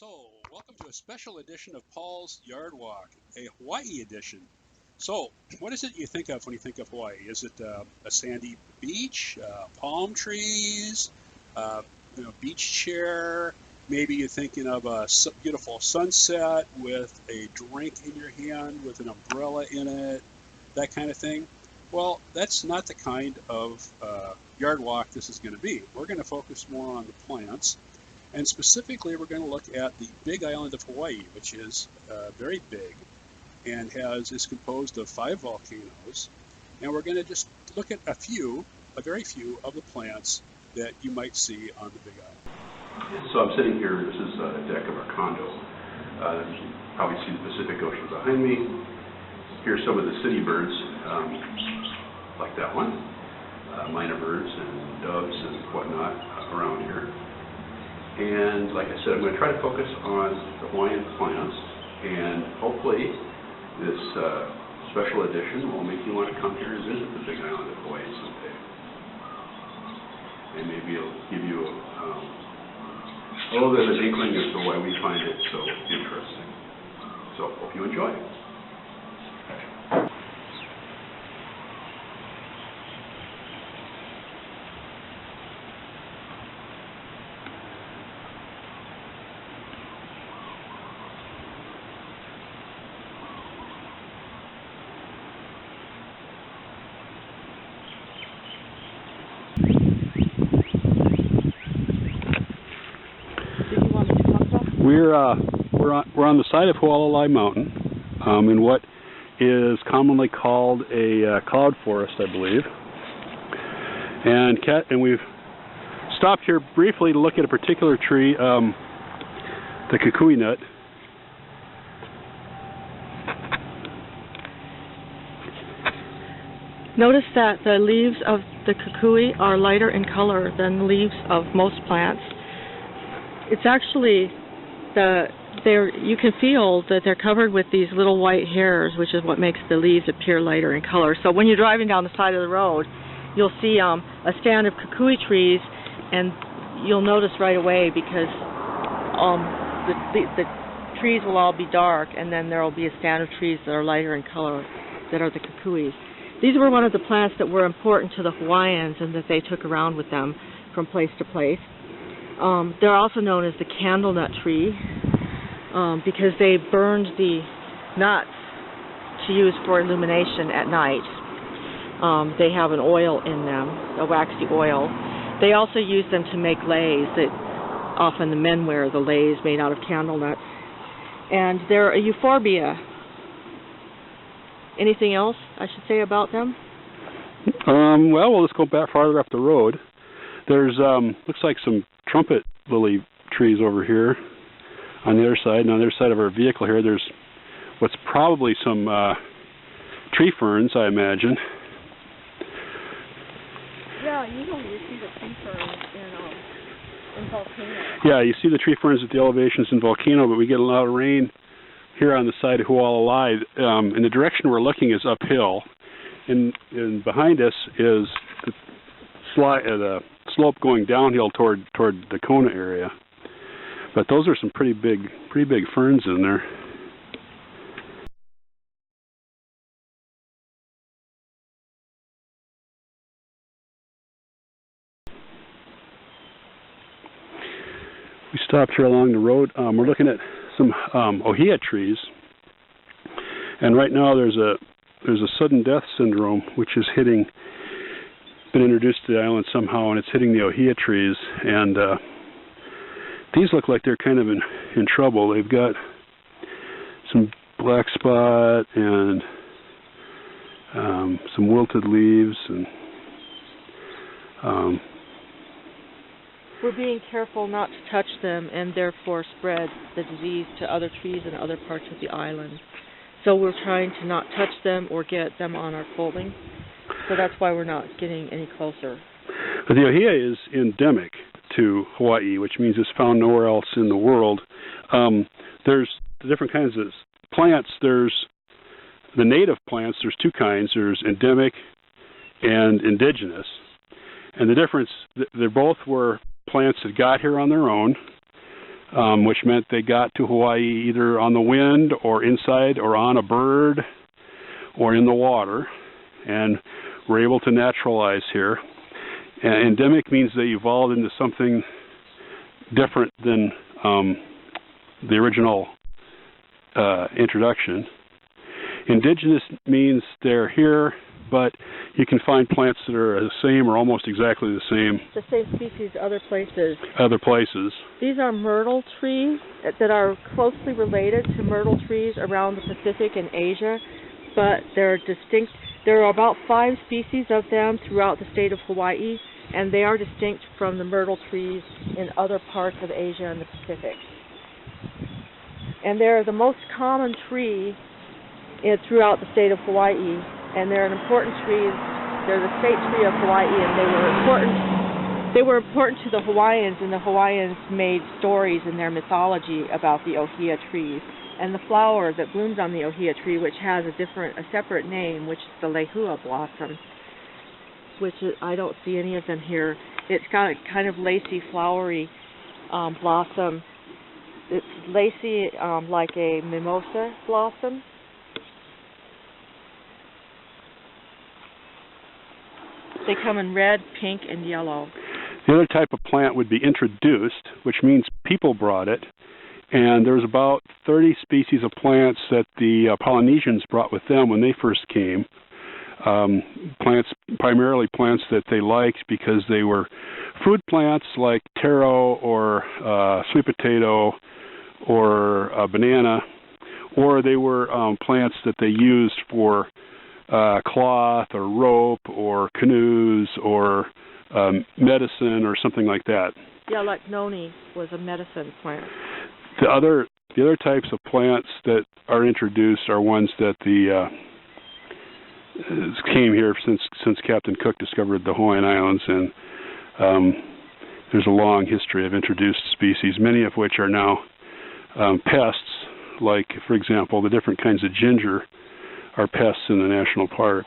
So, welcome to a special edition of Paul's Yard Walk, a Hawaii edition. So, what is it you think of when you think of Hawaii? Is it a sandy beach, palm trees, beach chair? Maybe you're thinking of a beautiful sunset with a drink in your hand with an umbrella in it, that kind of thing. Well, that's not the kind of yard walk this is going to be. We're going to focus more on the plants. And specifically, we're going to look at the Big Island of Hawaii, which is very big and is composed of 5 volcanoes. And we're going to just look at a very few of the plants that you might see on the Big Island. So I'm sitting here, this is a deck of our condo. You can probably see the Pacific Ocean behind me. Here's some of the city birds, like that one, myna birds and doves and whatnot around here. And like I said, I'm going to try to focus on the Hawaiian plants, and hopefully this special edition will make you want to come here and visit the Big Island of Hawaii someday. And maybe it'll give you a little bit of an inkling as to why we find it so interesting. So hope you enjoy. We're on the side of Hualalai Mountain, in what is commonly called a cloud forest, I believe. And we've stopped here briefly to look at a particular tree, the kukui nut. Notice that the leaves of the kukui are lighter in color than the leaves of most plants. It's actually you can feel that they're covered with these little white hairs, which is what makes the leaves appear lighter in color. So when you're driving down the side of the road, you'll see a stand of kukui trees, and you'll notice right away because the trees will all be dark, and then there will be a stand of trees that are lighter in color that are the kukuis. These were one of the plants that were important to the Hawaiians and that they took around with them from place to place. They're also known as the candle nut tree because they burned the nuts to use for illumination at night. They have an oil in them, a waxy oil. They also use them to make leis that often the men wear, the leis made out of candle nuts. And they're a euphorbia. Anything else I should say about them? Well, we'll just go back farther up the road. There's looks like some trumpet lily trees over here on the other side, and on the other side of our vehicle here there's what's probably some tree ferns, I imagine. Yeah, usually you see the tree ferns in volcanoes. Yeah, you see the tree ferns at the elevations in Volcano, but we get a lot of rain here on the side of Hualalai, and the direction we're looking is uphill, and behind us is the slope going downhill toward the Kona area. But those are some pretty big ferns in there. We stopped here along the road. We're looking at some ohia trees, and right now there's a sudden death syndrome which is been introduced to the island somehow, and it's hitting the ohia trees, and these look like they're kind of in trouble. They've got some black spot and some wilted leaves, and we're being careful not to touch them and therefore spread the disease to other trees in other parts of the island. So we're trying to not touch them or get them on our clothing. So that's why we're not getting any closer. But the ohia is endemic to Hawaii, which means it's found nowhere else in the world. There's the different kinds of plants. There's the native plants. There's 2 kinds. There's endemic and indigenous. And the difference, they both were plants that got here on their own. which meant they got to Hawaii either on the wind or inside or on a bird or in the water, and were able to naturalize here. And endemic means they evolved into something different than the original introduction. Indigenous means they're here, but you can find plants that are the same or almost exactly the same. The same species, other places. Other places. These are myrtle trees that are closely related to myrtle trees around the Pacific and Asia, but they're distinct. There are about 5 species of them throughout the state of Hawaii, and they are distinct from the myrtle trees in other parts of Asia and the Pacific. And they're the most common tree throughout the state of Hawaii, and they're an important tree. They're the state tree of Hawaii, and they were important to the Hawaiians, and the Hawaiians made stories in their mythology about the ohia trees. And the flower that blooms on the ohia tree, which has a separate name, which is the lehua blossom, which I don't see any of them here. It's got a kind of lacy, flowery blossom. It's lacy like a mimosa blossom. They come in red, pink, and yellow. The other type of plant would be introduced, which means people brought it. And there's about 30 species of plants that the Polynesians brought with them when they first came. Primarily plants that they liked because they were food plants like taro or sweet potato or banana, or they were plants that they used for cloth or rope or canoes or medicine or something like that. Yeah, like noni was a medicine plant. The other types of plants that are introduced are ones that came here since Captain Cook discovered the Hawaiian Islands, and there's a long history of introduced species, many of which are now pests, like, for example, the different kinds of ginger are pests in the national park.